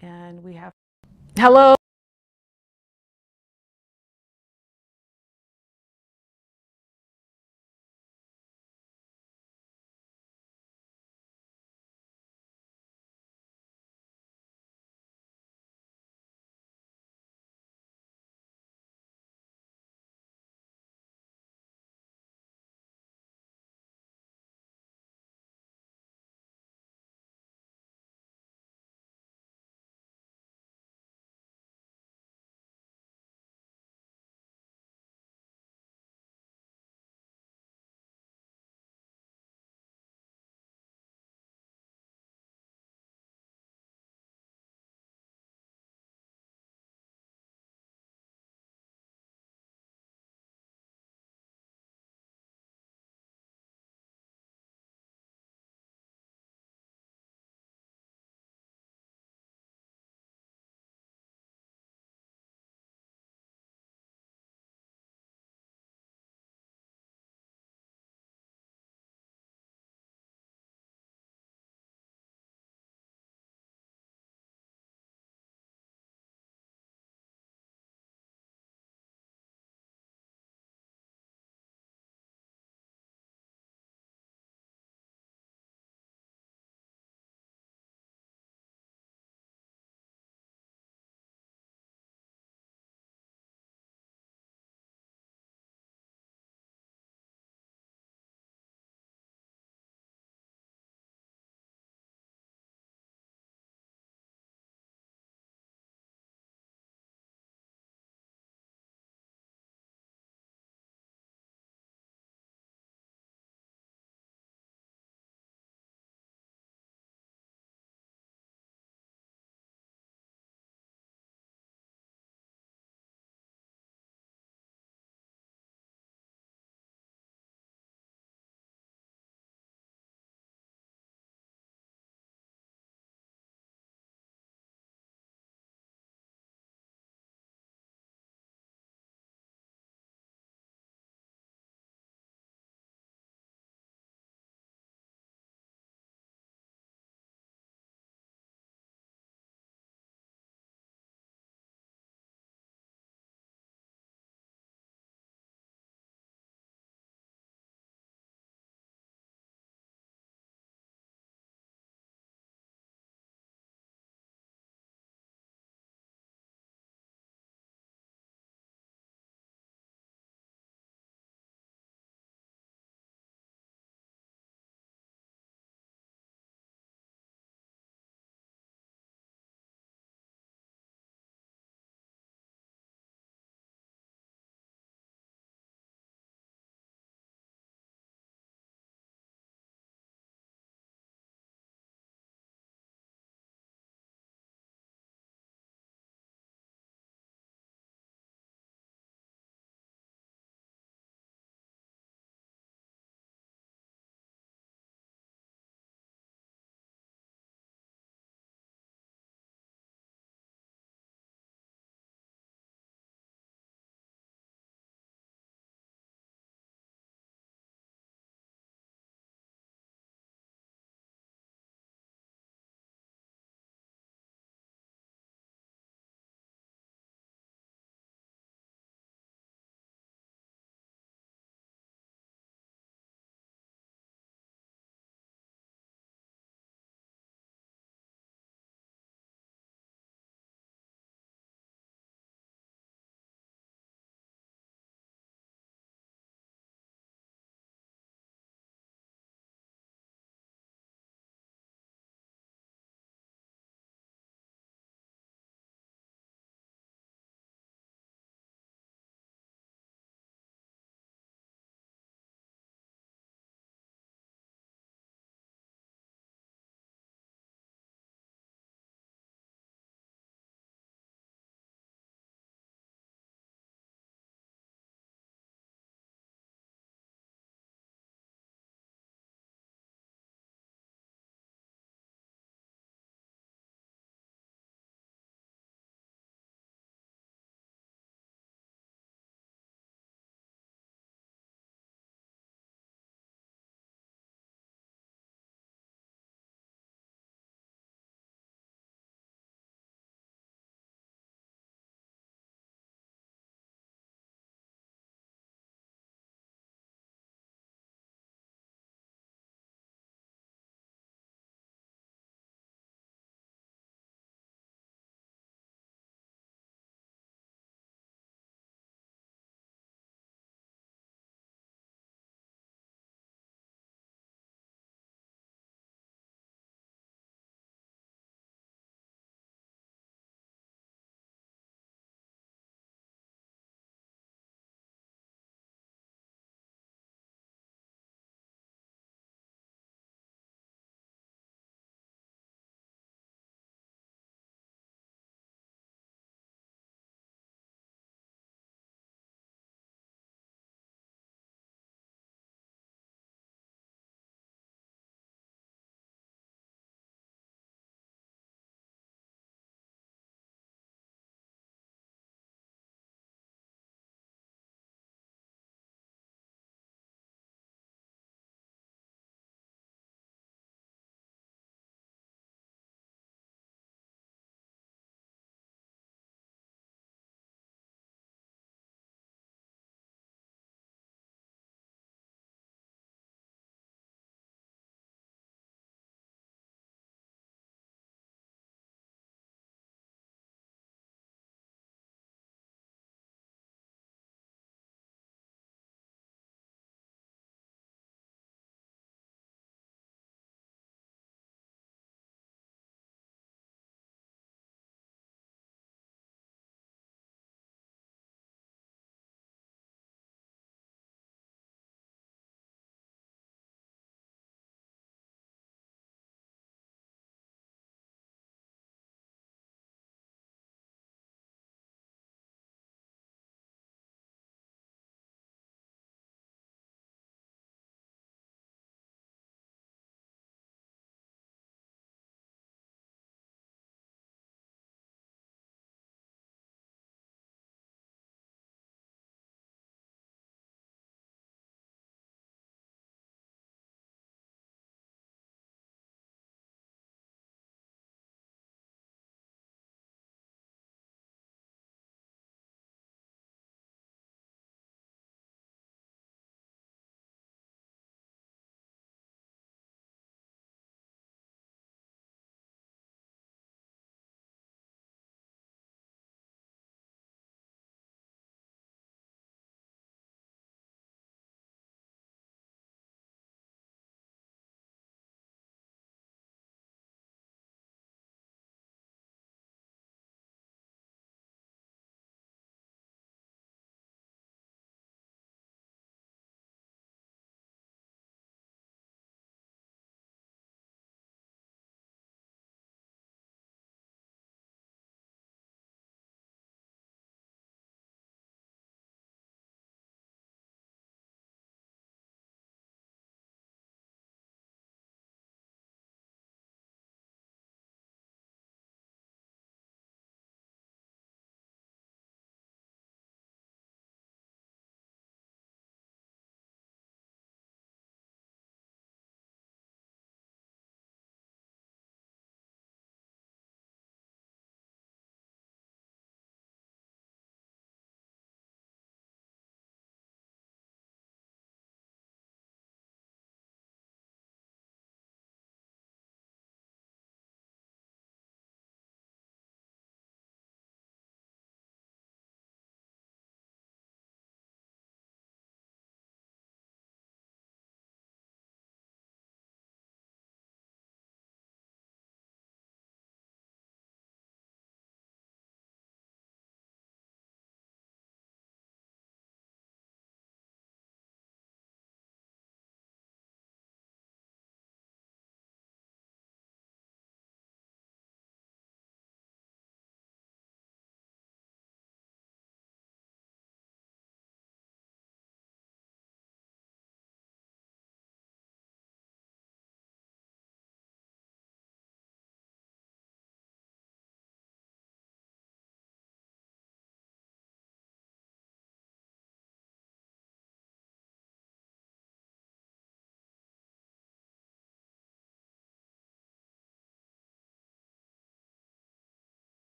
and we have, hello.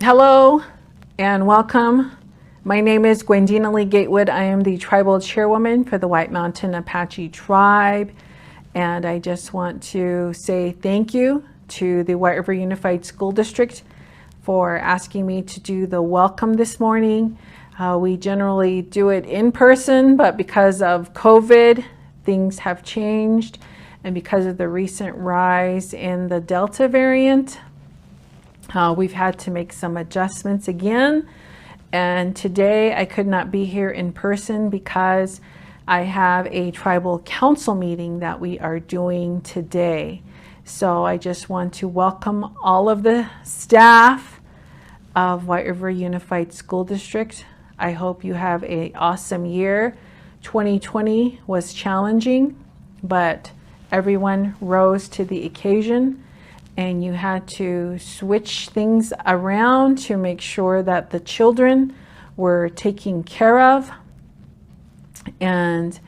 Hello and welcome. My name is Gwendena Lee-Gatewood. I am the tribal chairwoman for the White Mountain Apache tribe. And I just want to say thank you to the Whiteriver Unified School District for asking me to do the welcome this morning. We generally do it in person, but because of COVID, things have changed. And because of the recent rise in the Delta variant, we've had to make some adjustments again. And today I could not be here in person because I have a tribal council meeting that we are doing today. So I just want to welcome all of the staff of Whiteriver Unified School District. I hope you have an awesome year. 2020 was challenging, but everyone rose to the occasion, and you had to switch things around to make sure that the children were taken care of, and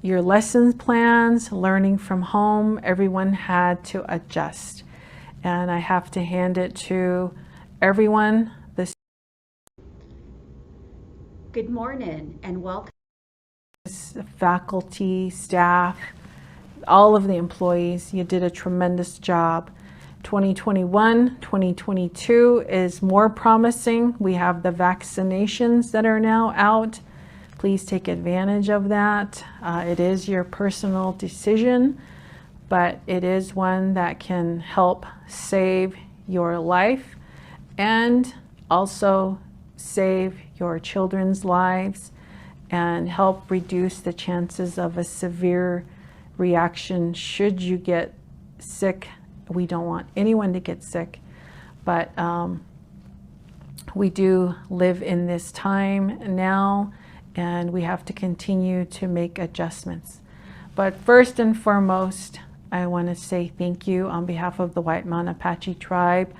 your lesson plans, learning from home, everyone had to adjust. And I have to hand it to everyone. Good morning and welcome. Faculty, staff, all of the employees, you did a tremendous job. 2021, 2022 is more promising. We have the vaccinations that are now out. Please take advantage of that. It is your personal decision, but it is one that can help save your life and also save your children's lives and help reduce the chances of a severe reaction should you get sick. We don't want anyone to get sick, but we do live in this time now, and we have to continue to make adjustments. But first and foremost, I want to say thank you on behalf of the White Mountain Apache tribe.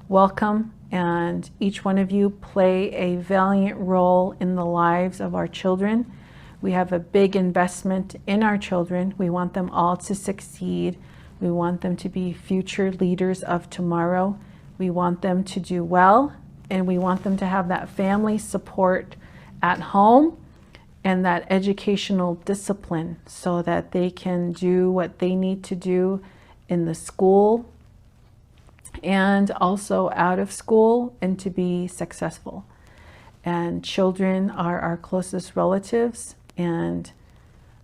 Welcome, and each one of you play a valiant role in the lives of our children. We have a big investment in our children. We want them all to succeed. We want them to be future leaders of tomorrow. We want them to do well, and we want them to have that family support at home and that educational discipline so that they can do what they need to do in the school and also out of school and to be successful. And children are our closest relatives, and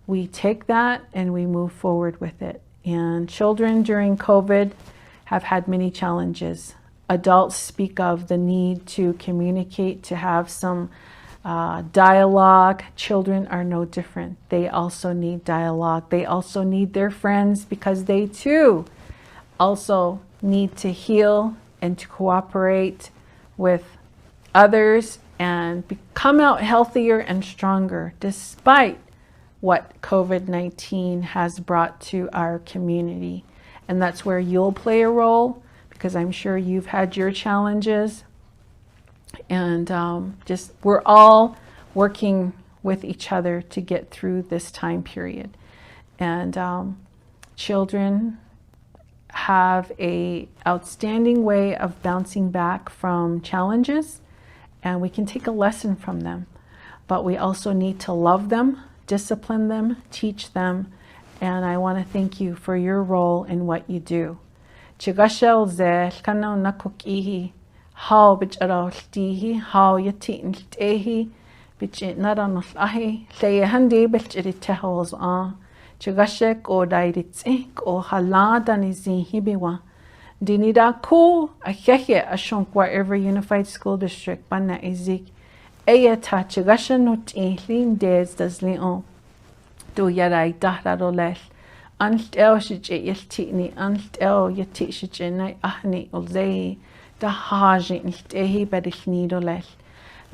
we take that and we move forward with it. And children during COVID have had many challenges. Adults speak of the need to communicate, to have some dialogue. Children are no different. They also need dialogue. They also need their friends because they too also need to heal and to cooperate with others and come out healthier and stronger despite what COVID-19 has brought to our community. And that's where you'll play a role, because I'm sure you've had your challenges. And we're all working with each other to get through this time period. And children have a outstanding way of bouncing back from challenges, and we can take a lesson from them. But we also need to love them, discipline them, teach them, and I want to thank you for your role in what you do. Chigashel ze kana nakukihi how bicharawtihi how yatin tehi bichin naranul ahi say handi bichiri tehos a chigashek o dairitsi o halada nizi hibiwa dinida ku a hehe a shonk Whiteriver Unified School District banna izik Ayata chigasha nuti lin des das leon do yarai dahrarolel antel shije yeltini antel yati shije ahni olzei da haji ntehi badisnidolel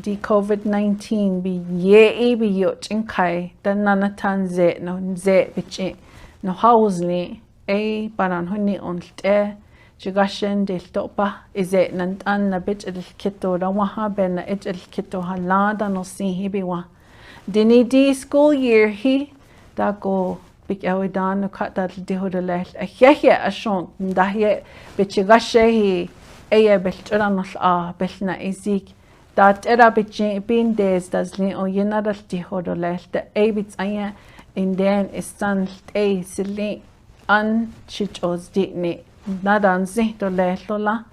di COVID-19 bi ye bi yochinkai da nanatan ze no ze bichi no hausni a baran honi onte Chigashen de topa is it nan na bit el kito da waha ben el kito halada no si hibiwa. Dini di school year he da go big awidan no kat da dihudalel a hehe a shon da he bit chigashe he Aya belchran belna isik dat era bin des das li o yenadal ti hodolel the abits aya in den istan a silly an chichos ditni nadan zihdolelola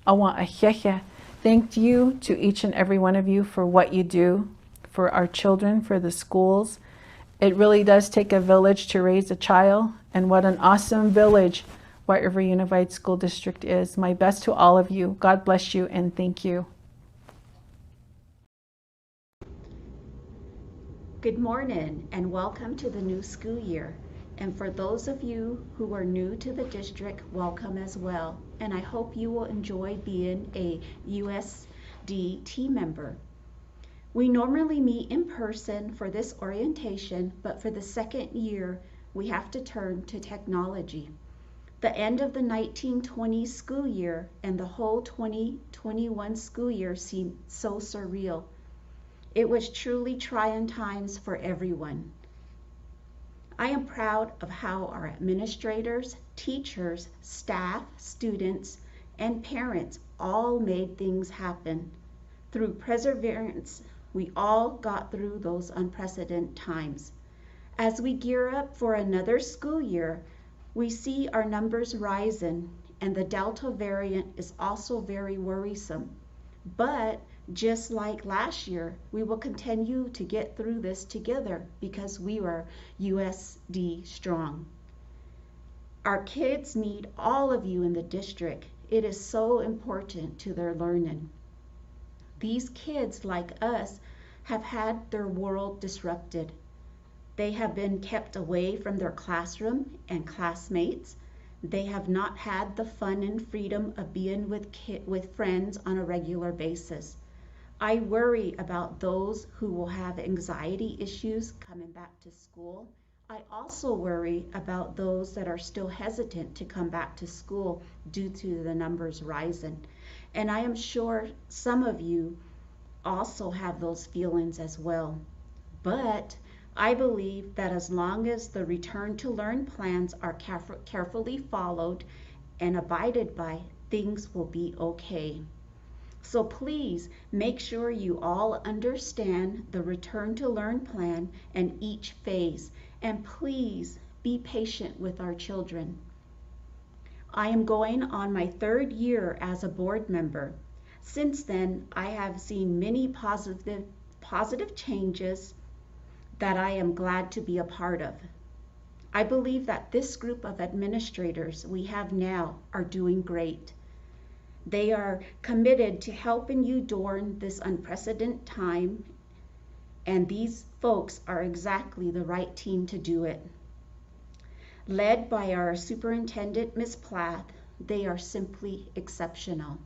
awa ahehe. Thank you to each and every one of you for what you do for our children, for the schools. It really does take a village to raise a child, and what an awesome village Whiteriver Unified School District is. My best to all of you. God bless you and thank you. Good morning and welcome to the new school year. And for those of you who are new to the district, welcome as well. And I hope you will enjoy being a WUSD team member. We normally meet in person for this orientation, but for the second year, we have to turn to technology. The end of the 1920 school year and the whole 2021 school year seemed so surreal. It was truly trying times for everyone. I am proud of how our administrators, teachers, staff, students, and parents all made things happen. Through perseverance, we all got through those unprecedented times. As we gear up for another school year, we see our numbers rising, and the Delta variant is also very worrisome. But just like last year, we will continue to get through this together because we are WUSD strong. Our kids need all of you in the district. It is so important to their learning. These kids, like us, have had their world disrupted. They have been kept away from their classroom and classmates. They have not had the fun and freedom of being with friends on a regular basis. I worry about those who will have anxiety issues coming back to school. I also worry about those that are still hesitant to come back to school due to the numbers rising. And I am sure some of you also have those feelings as well. But I believe that as long as the return to learn plans are carefully followed and abided by, things will be okay. So please make sure you all understand the return to learn plan and each phase, and please be patient with our children. I am going on my third year as a board member. Since then, I have seen many positive changes that I am glad to be a part of. I believe that this group of administrators we have now are doing great. They are committed to helping you during this unprecedented time, and these folks are exactly the right team to do it. Led by our Superintendent, Ms. Plath, they are simply exceptional.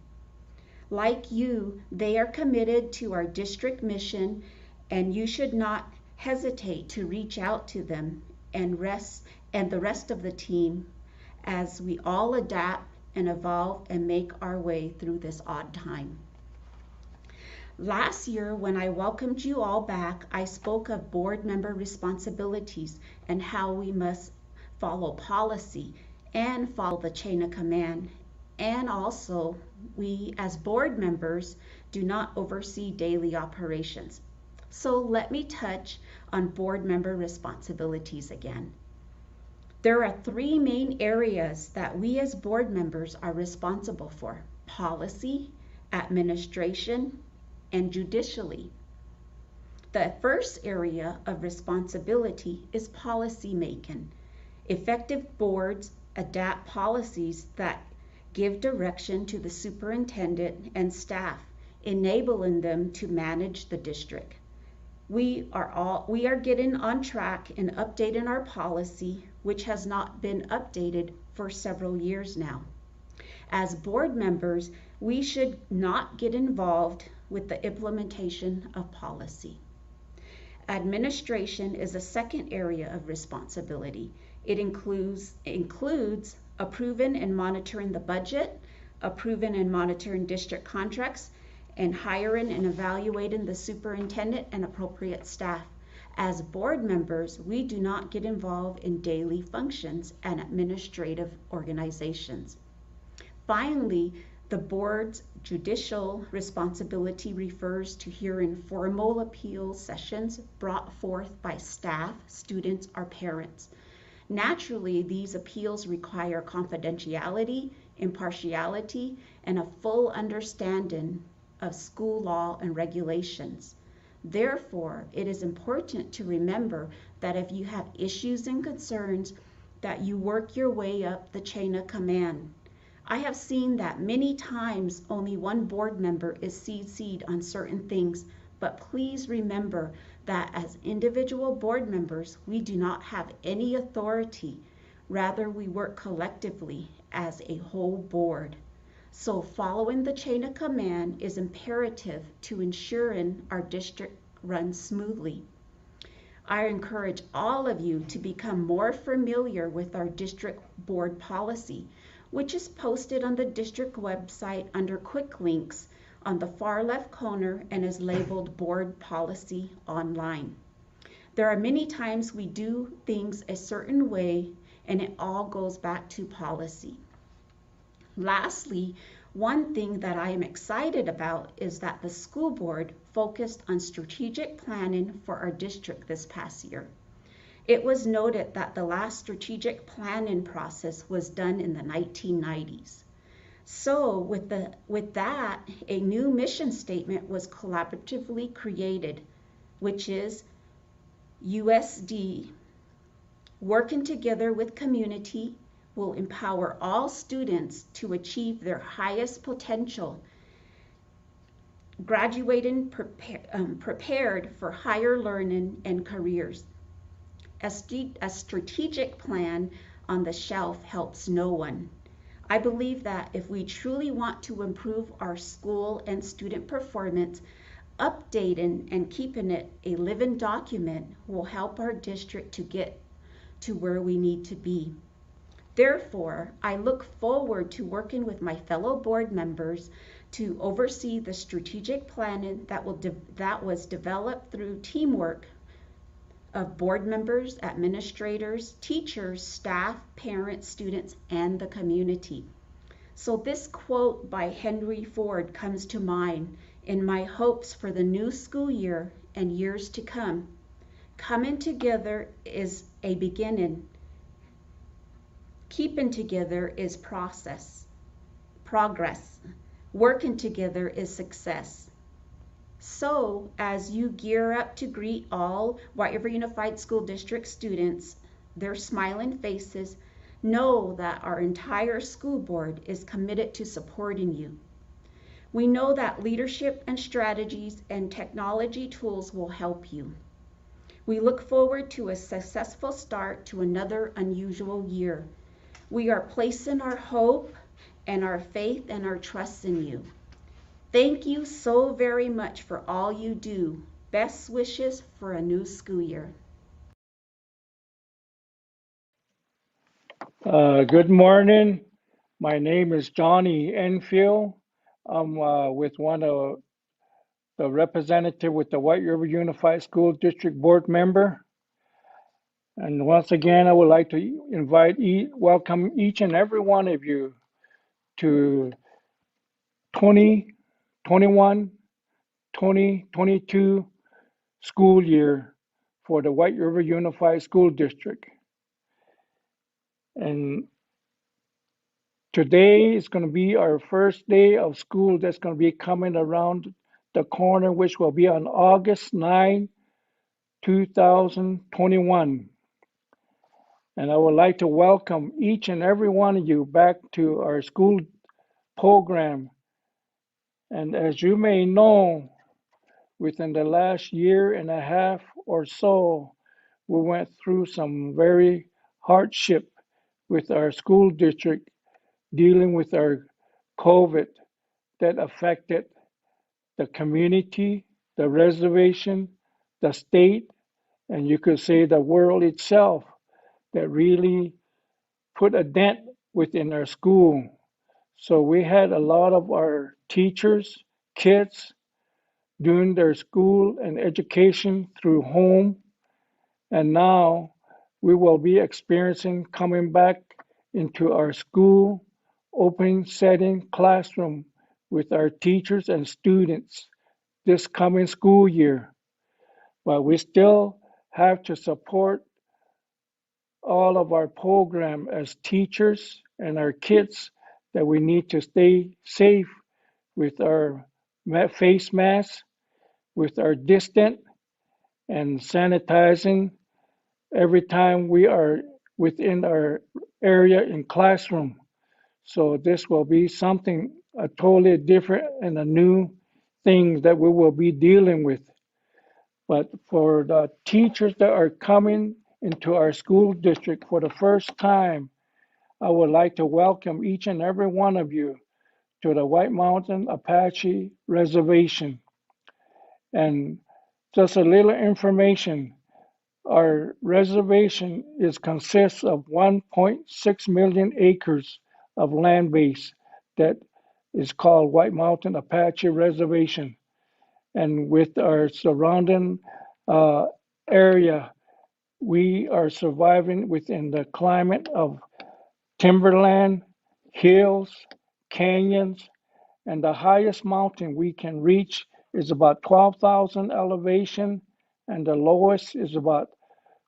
Like you, they are committed to our district mission, and you should not hesitate to reach out to them and the rest of the team as we all adapt and evolve and make our way through this odd time. Last year, when I welcomed you all back, I spoke of board member responsibilities and how we must follow policy and follow the chain of command. And also, we as board members do not oversee daily operations. So let me touch on board member responsibilities again. There are three main areas that we as board members are responsible for: policy, administration, and judicially. The first area of responsibility is policy making. Effective boards adapt policies that give direction to the superintendent and staff, enabling them to manage the district. We are getting on track in updating our policy, which has not been updated for several years now. As board members, we should not get involved with the implementation of policy. Administration is a second area of responsibility. It includes approving and monitoring the budget, approving and monitoring district contracts, and hiring and evaluating the superintendent and appropriate staff. As board members, we do not get involved in daily functions and administrative organizations. Finally, The board's judicial responsibility refers to hearing formal appeal sessions brought forth by staff, students, or parents. Naturally, these appeals require confidentiality, impartiality, and a full understanding of school law and regulations. Therefore, it is important to remember that if you have issues and concerns, that you work your way up the chain of command. I have seen that many times only one board member is CC'd on certain things, but please remember that as individual board members, we do not have any authority. Rather, we work collectively as a whole board. So following the chain of command is imperative to ensuring our district runs smoothly. I encourage all of you to become more familiar with our district board policy, which is posted on the district website under quick links on the far left corner and is labeled Board Policy Online. There are many times we do things a certain way and it all goes back to policy. Lastly, one thing that I am excited about is that the school board focused on strategic planning for our district this past year. It was noted that the last strategic planning process was done in the 1990s. So with that, a new mission statement was collaboratively created, which is WUSD, working together with community, will empower all students to achieve their highest potential, graduating prepared for higher learning and careers. A strategic plan on the shelf helps no one. I believe that if we truly want to improve our school and student performance, updating and keeping it a living document will help our district to get to where we need to be. Therefore, I look forward to working with my fellow board members to oversee the strategic planning that was developed through teamwork of board members, administrators, teachers, staff, parents, students, and the community. So this quote by Henry Ford comes to mind in my hopes for the new school year and years to come. Coming together is a beginning. Keeping together is progress. Working together is success. So, as you gear up to greet all Whiteriver Unified School District students, their smiling faces, know that our entire school board is committed to supporting you. We know that leadership and strategies and technology tools will help you. We look forward to a successful start to another unusual year. We are placing our hope and our faith and our trust in you. Thank you so very much for all you do. Best wishes for a new school year. Good morning. My name is Johnny Endfield. I'm with one of the representative with the Whiteriver Unified School District Board member. And once again, I would like to welcome each and every one of you to 2021, 2022 school year for the Whiteriver Unified School District. And today is going to be our first day of school that's going to be coming around the corner, which will be on August 9, 2021. And I would like to welcome each and every one of you back to our school program. And as you may know, within the last year and a half or so, we went through some very hardship with our school district dealing with our COVID that affected the community, the reservation, the state, and you could say the world itself, that really put a dent within our school. So we had a lot of our teachers, kids, doing their school and education through home. And now we will be experiencing coming back into our school open setting classroom with our teachers and students this coming school year. But we still have to support all of our program as teachers and our kids that we need to stay safe with our face masks, with our distant and sanitizing every time we are within our area in classroom. So this will be something a totally different and a new thing that we will be dealing with. But for the teachers that are coming into our school district for the first time, I would like to welcome each and every one of you to the White Mountain Apache Reservation. And just a little information, our reservation consists of 1.6 million acres of land base that is called White Mountain Apache Reservation. And with our surrounding uh, area, we are surviving within the climate of timberland, hills, canyons, and the highest mountain we can reach is about 12,000 elevation, and the lowest is about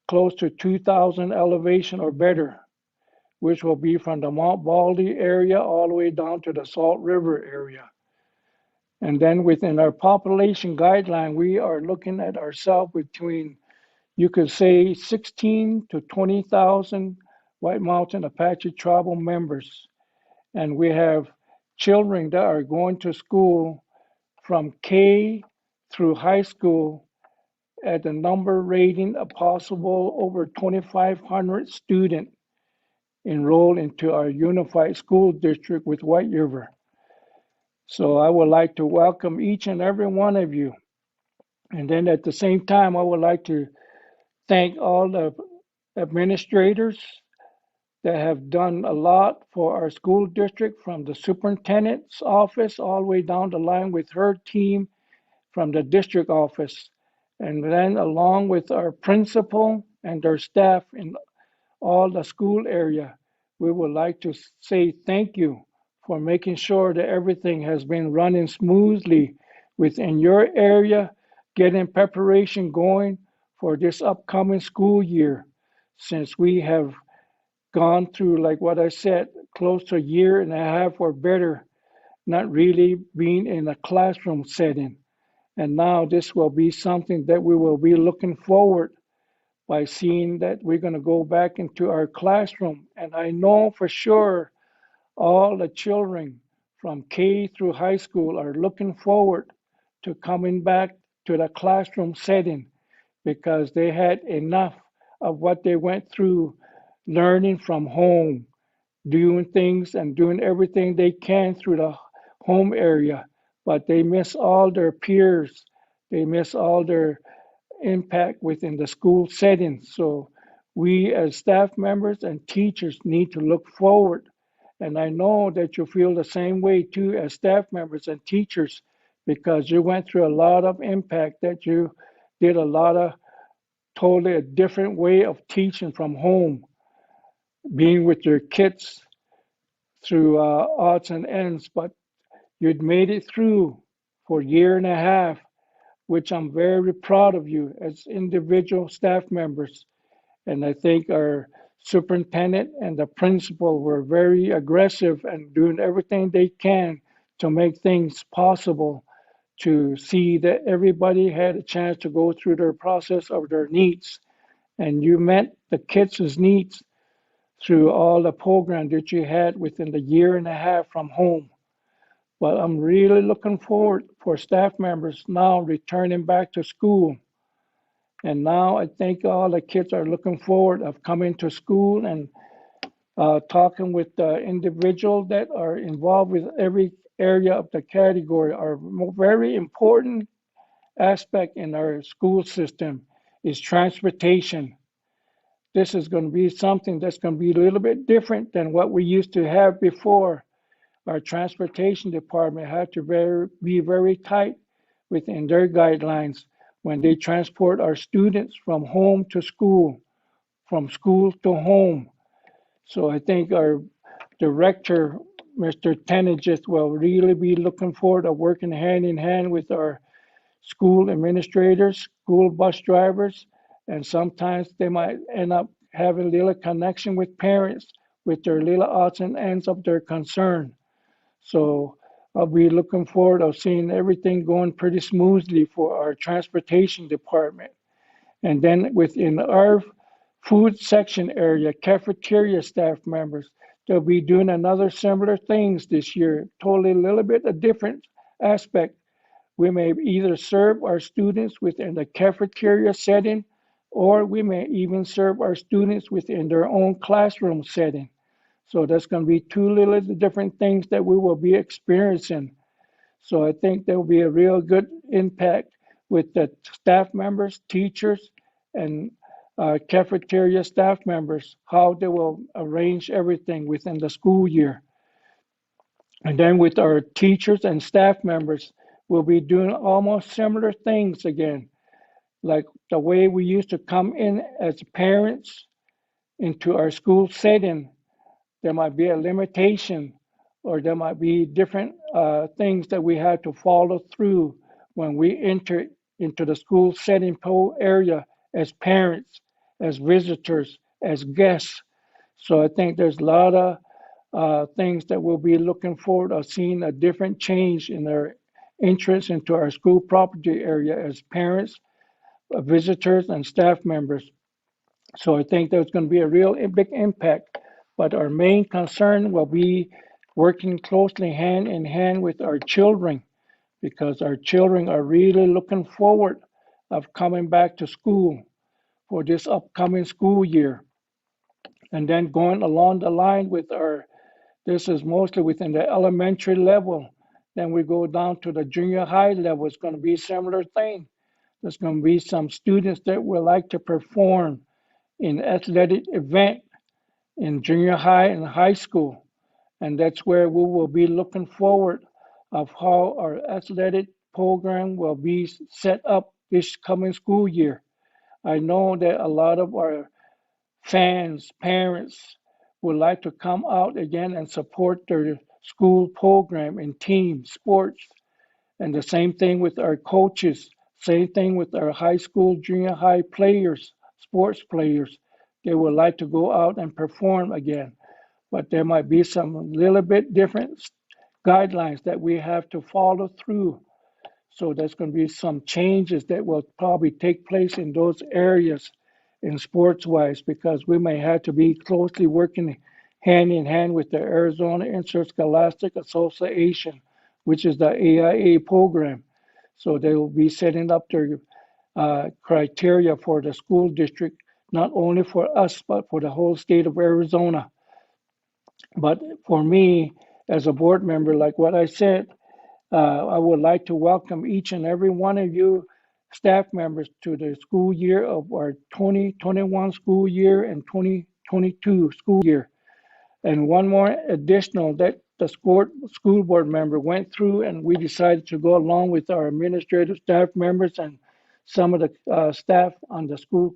close to 2,000 elevation or better, which will be from the Mount Baldy area all the way down to the Salt River area. And then within our population guideline, we are looking at ourselves between, you could say, 16 to 20,000 White Mountain Apache tribal members. And we have children that are going to school from K through high school at the number rating of possible over 2,500 students enrolled into our unified school district with Whiteriver. So I would like to welcome each and every one of you. And then at the same time, I would like to thank all the administrators that have done a lot for our school district, from the superintendent's office all the way down the line with her team from the district office. And then along with our principal and our staff in all the school area, we would like to say thank you for making sure that everything has been running smoothly within your area, getting preparation going for this upcoming school year, since we have gone through, like what I said, close to a year and a half or better, not really being in a classroom setting. And now this will be something that we will be looking forward by seeing that we're going to go back into our classroom. And I know for sure all the children from K through high school are looking forward to coming back to the classroom setting, because they had enough of what they went through learning from home, doing things and doing everything they can through the home area, but they miss all their peers. They miss all their impact within the school setting. So we as staff members and teachers need to look forward. And I know that you feel the same way too as staff members and teachers, because you went through a lot of impact, that you did a lot of totally a different way of teaching from home, being with your kids through odds and ends, but you'd made it through for a year and a half, which I'm very proud of you as individual staff members. And I think our superintendent and the principal were very aggressive and doing everything they can to make things possible, to see that everybody had a chance to go through their process of their needs. And you met the kids' needs through all the program that you had within the year and a half from home. But I'm really looking forward for staff members now returning back to school. And now I think all the kids are looking forward of coming to school and talking with the individuals that are involved with every area of the category. Are very important aspect in our school system is transportation. This is going to be something that's going to be a little bit different than what we used to have before. Our transportation department had to be very tight within their guidelines when they transport our students from home to school, from school to home. So I think our director Mr. Tenagist will really be looking forward to working hand in hand with our school administrators, school bus drivers, and sometimes they might end up having a little connection with parents with their little odds and ends of their concern. So I'll be looking forward to seeing everything going pretty smoothly for our transportation department. And then within our food section area, cafeteria staff members, they'll be doing another similar things this year, totally a little bit a different aspect. We may either serve our students within the cafeteria setting, or we may even serve our students within their own classroom setting. So that's going to be two little different things that we will be experiencing. So I think there will be a real good impact with the staff members, teachers, and cafeteria staff members, how they will arrange everything within the school year. And then with our teachers and staff members, we'll be doing almost similar things again, like the way we used to come in as parents into our school setting. There might be a limitation, or there might be different things that we have to follow through when we enter into the school setting area as parents, as visitors, as guests. So I think there's a lot of things that we'll be looking forward to seeing a different change in their entrance into our school property area as parents, visitors, and staff members. So I think there's going to be a real big impact. But our main concern will be working closely hand in hand with our children, because our children are really looking forward of coming back to school for this upcoming school year. And then going along the line with our, this is mostly within the elementary level. Then we go down to the junior high level. It's going to be a similar thing. There's going to be some students that would like to perform in athletic event in junior high and high school. And that's where we will be looking forward of how our athletic program will be set up this coming school year. I know that a lot of our fans, parents would like to come out again and support their school program in team sports. And the same thing with our coaches, same thing with our high school, junior high players, sports players. They would like to go out and perform again. But there might be some little bit different guidelines that we have to follow through. So there's going to be some changes that will probably take place in those areas in sports wise, because we may have to be closely working hand in hand with the Arizona Interscholastic Association, which is the AIA program. So they will be setting up their criteria for the school district, not only for us, but for the whole state of Arizona. But for me, as a board member, like what I said, I would like to welcome each and every one of you staff members to the school year of our 2021 school year and 2022 school year. And one more additional that the school board member went through, and we decided to go along with our administrative staff members and some of the staff on the school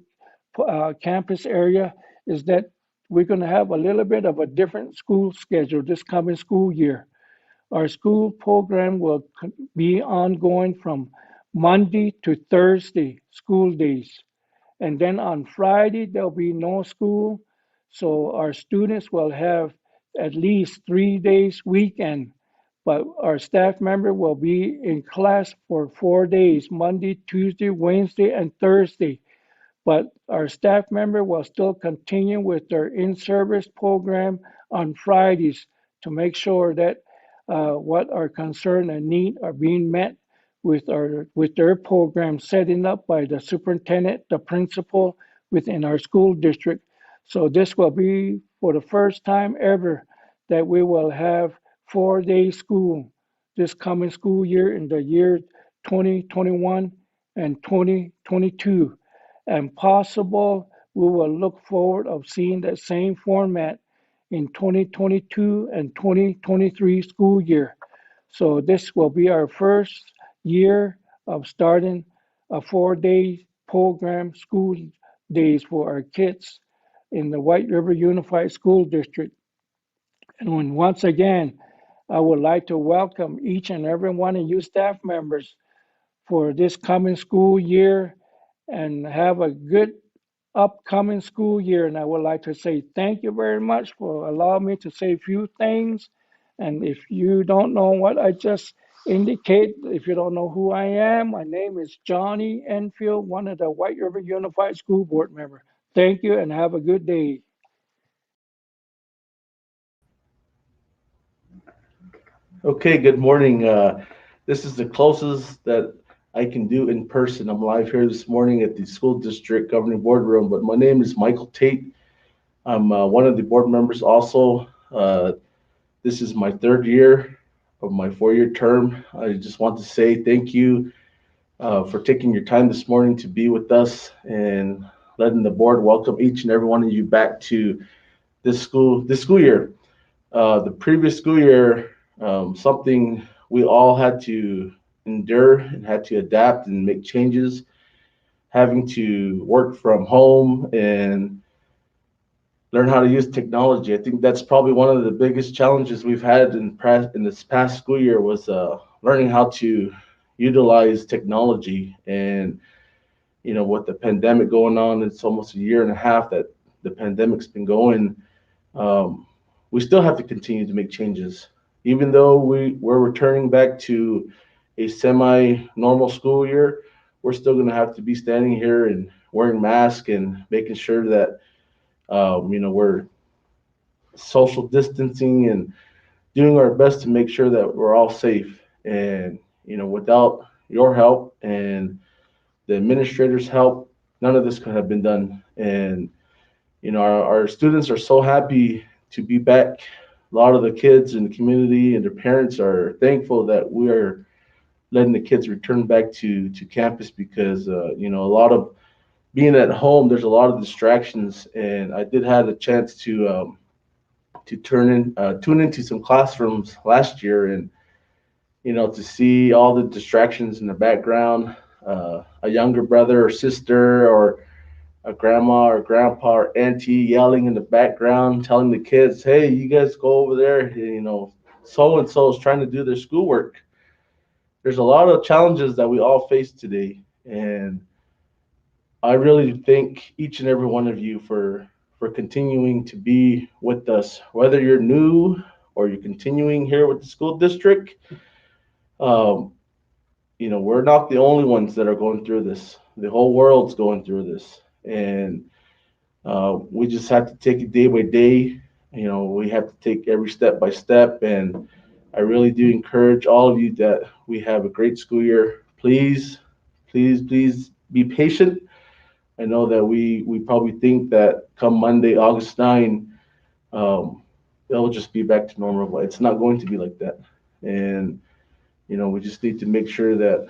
campus area, is that we're going to have a little bit of a different school schedule this coming school year. Our school program will be ongoing from Monday to Thursday school days. And then on Friday, there'll be no school. So our students will have at least 3 days weekend. But our staff member will be in class for 4 days, Monday, Tuesday, Wednesday, and Thursday. But our staff member will still continue with their in-service program on Fridays to make sure that what our concern and need are being met with their program setting up by the superintendent, the principal within our school district. So this will be for the first time ever that we will have 4 day school this coming school year in the year 2021 and 2022. And possible we will look forward of seeing that same format in 2022 and 2023 school year. So this will be our first year of starting a 4 day program school days for our kids in the Whiteriver Unified School District. And once again, I would like to welcome each and every one of you staff members for this coming school year and have a good upcoming school year. And I would like to say thank you very much for allowing me to say a few things. And if you don't know what I just indicate, if you don't know who I am, my name is Johnny Endfield, one of the Whiteriver Unified School Board members. Thank you and have a good day. Okay, good morning. This is the closest that I can do in person. I'm live here this morning at the school district governing boardroom, but my name is Michael Tate. I'm one of the board members also. This is my third year of my 4-year term. I just want to say thank you for taking your time this morning to be with us and letting the board welcome each and every one of you back to this school year. The previous school year, something we all had to endure and had to adapt and make changes, having to work from home and learn how to use technology. I think that's probably one of the biggest challenges we've had in this past school year was learning how to utilize technology. And with the pandemic going on, it's almost a year and a half that the pandemic's been going. We still have to continue to make changes. Even though we're returning back to a semi-normal school year, we're still going to have to be standing here and wearing masks and making sure that we're social distancing and doing our best to make sure that we're all safe. And without your help and the administrators' help, none of this could have been done. And our students are so happy to be back. A lot of the kids in the community and their parents are thankful that we are letting the kids return back to campus because a lot of being at home, there's a lot of distractions, and I did have a chance to tune into some classrooms last year, and to see all the distractions in the background, a younger brother or sister or a grandma or grandpa or auntie yelling in the background, telling the kids, "Hey, you guys go over there. So and so is trying to do their schoolwork." There's a lot of challenges that we all face today, and I really thank each and every one of you for continuing to be with us, whether you're new or you're continuing here with the school district. We're not the only ones that are going through this. The whole world's going through this, and we just have to take it day by day. We have to take every step by step, and I really do encourage all of you that we have a great school year. Please, please, please be patient. I know that we probably think that come Monday, August 9, it'll just be back to normal, but it's not going to be like that. And we just need to make sure that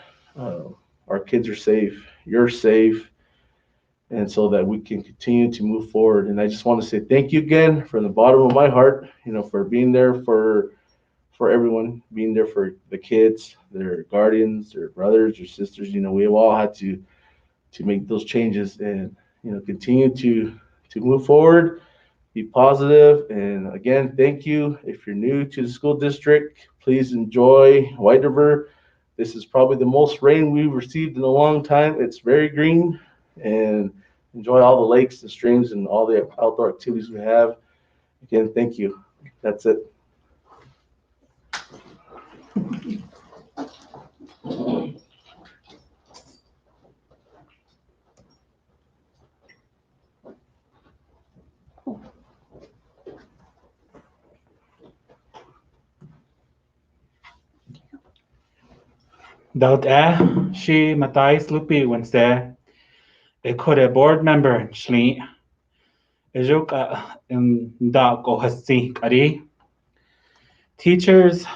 our kids are safe, you're safe, and so that we can continue to move forward. And I just want to say thank you again from the bottom of my heart, for being there for everyone, being there for the kids, their guardians, their brothers, their sisters. We've all had to make those changes and continue to move forward, be positive. And again, thank you. If you're new to the school district, please enjoy Whiteriver. This is probably the most rain we've received in a long time. It's very green, and enjoy all the lakes and streams and all the outdoor activities we have. Again, thank you. That's it. Daughter, she Matthias Lupe Wednesday. A could board member Shli. Ejuka in Dak Ohasi Kari. Teachers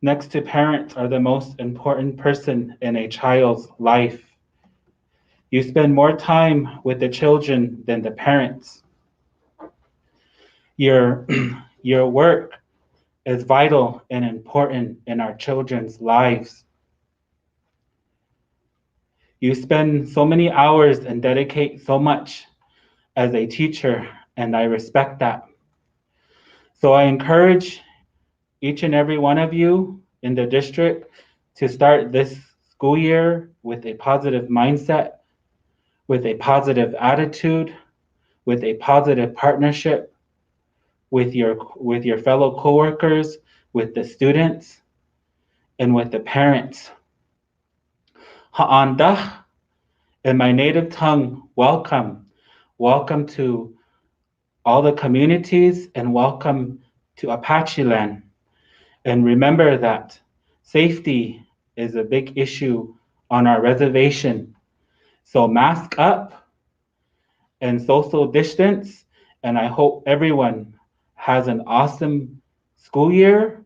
next to parents are the most important person in a child's life. You spend more time with the children than the parents. Your work is vital and important in our children's lives. You spend so many hours and dedicate so much as a teacher, and I respect that. So I encourage each and every one of you in the district to start this school year with a positive mindset, with a positive attitude, with a positive partnership with your fellow coworkers, with the students, and with the parents. Ha'andah, in my native tongue, welcome. Welcome to all the communities and welcome to Apache land. And remember that safety is a big issue on our reservation. So mask up and social distance. And I hope everyone has an awesome school year.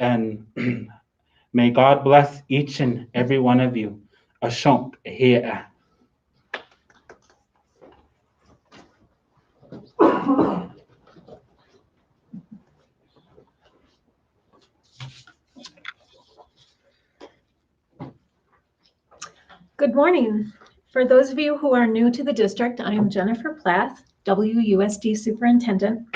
And may God bless each and every one of you. Ashonk here. Good morning. For those of you who are new to the district, I am Jennifer Plath, WUSD Superintendent,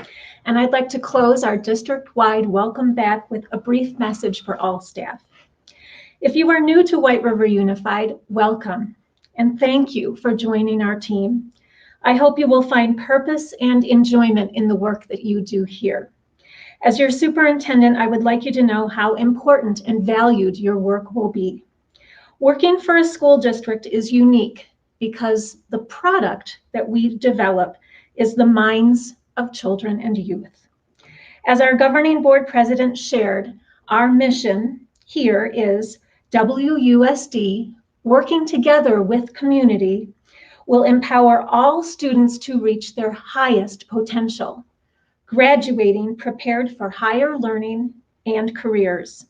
and I'd like to close our district-wide welcome back with a brief message for all staff. If you are new to Whiteriver Unified, welcome, and thank you for joining our team. I hope you will find purpose and enjoyment in the work that you do here. As your superintendent, I would like you to know how important and valued your work will be. Working for a school district is unique because the product that we develop is the minds of children and youth. As our governing board president shared, our mission here is WUSD, working together with community, will empower all students to reach their highest potential, graduating prepared for higher learning and careers.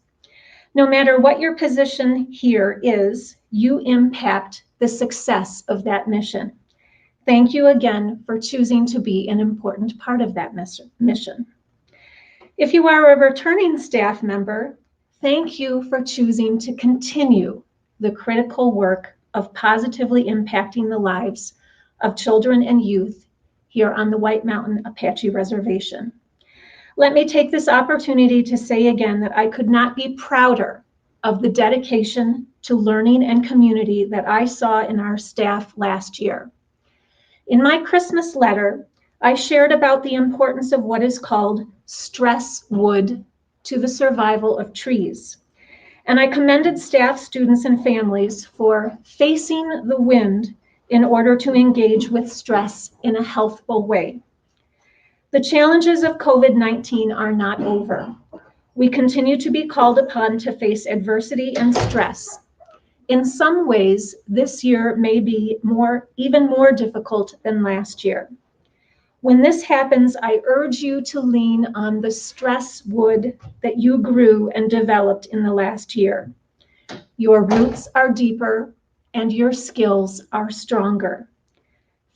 No matter what your position here is, you impact the success of that mission. Thank you again for choosing to be an important part of that mission. If you are a returning staff member, thank you for choosing to continue the critical work of positively impacting the lives of children and youth here on the White Mountain Apache Reservation. Let me take this opportunity to say again that I could not be prouder of the dedication to learning and community that I saw in our staff last year. In my Christmas letter, I shared about the importance of what is called stress wood to the survival of trees. And I commended staff, students, and families for facing the wind in order to engage with stress in a healthful way. The challenges of COVID-19 are not over. We continue to be called upon to face adversity and stress. In some ways, this year may be even more difficult than last year. When this happens, I urge you to lean on the stress wood that you grew and developed in the last year. Your roots are deeper and your skills are stronger.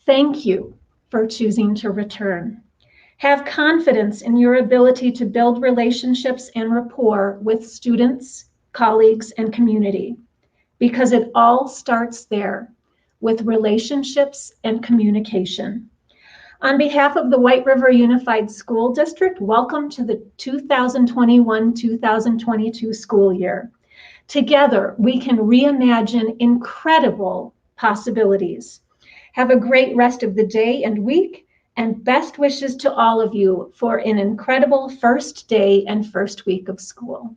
Thank you for choosing to return. Have confidence in your ability to build relationships and rapport with students, colleagues, and community, because it all starts there with relationships and communication. On behalf of the Whiteriver Unified School District, welcome to the 2021-2022 school year. Together, we can reimagine incredible possibilities. Have a great rest of the day and week, and best wishes to all of you for an incredible first day and first week of school.